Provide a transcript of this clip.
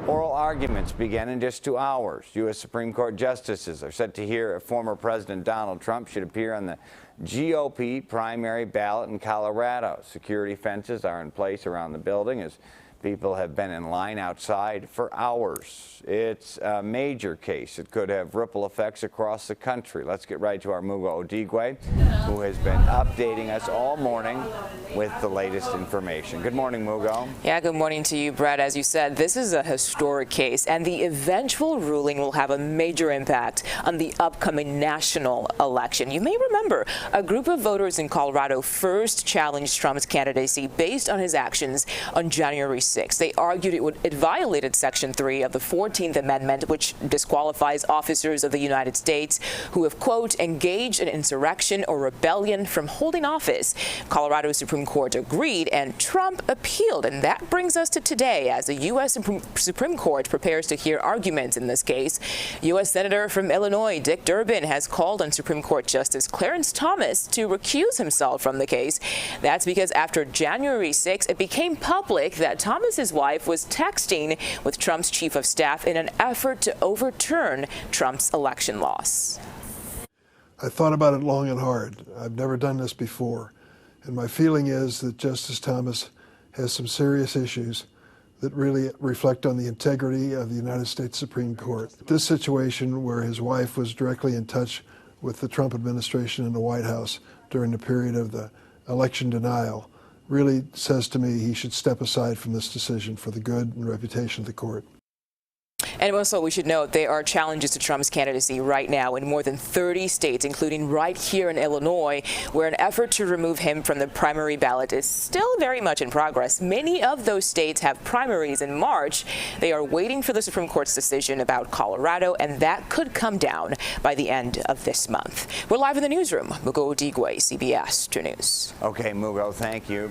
Oral arguments begin in just 2 hours. U.S. Supreme Court justices are set to hear if former President Donald Trump should appear on the GOP primary ballot in Colorado. Security fences are in place around the building as people have been in line outside for hours. It's a major case. It could have ripple effects across the country. Let's get right to our Mugo Odigwe, who has been updating us all morning with the latest information. Good morning, Mugo. Yeah, good morning to you, Brett. As you said, this is a historic case, and the eventual ruling will have a major impact on the upcoming national election. You may remember a group of voters in Colorado first challenged Trump's candidacy based on his actions on January 6th. They argued it violated Section 3 of the 14th Amendment, which disqualifies officers of the United States who have, quote, engaged in insurrection or rebellion from holding office. Colorado's Supreme Court agreed, and Trump appealed. And that brings us to today, as the U.S. Supreme Court prepares to hear arguments in this case. U.S. Senator from Illinois, Dick Durbin, has called on Supreme Court Justice Clarence Thomas to recuse himself from the case. That's because after January 6th, it became public that Thomas's wife was texting with Trump's chief of staff in an effort to overturn Trump's election loss. I thought about it long and hard. I've never done this before. And my feeling is that Justice Thomas has some serious issues that really reflect on the integrity of the United States Supreme Court. This situation where his wife was directly in touch with the Trump administration in the White House during the period of the election denial really says to me he should step aside from this decision for the good and reputation of the court. And also, we should note there are challenges to Trump's candidacy right now in more than 30 states, including right here in Illinois, where an effort to remove him from the primary ballot is still very much in progress. Many of those states have primaries in March. They are waiting for the Supreme Court's decision about Colorado, and that could come down by the end of this month. We're live in the newsroom. Mugo Odigwe, CBS 2 News. Okay, Mugo, thank you.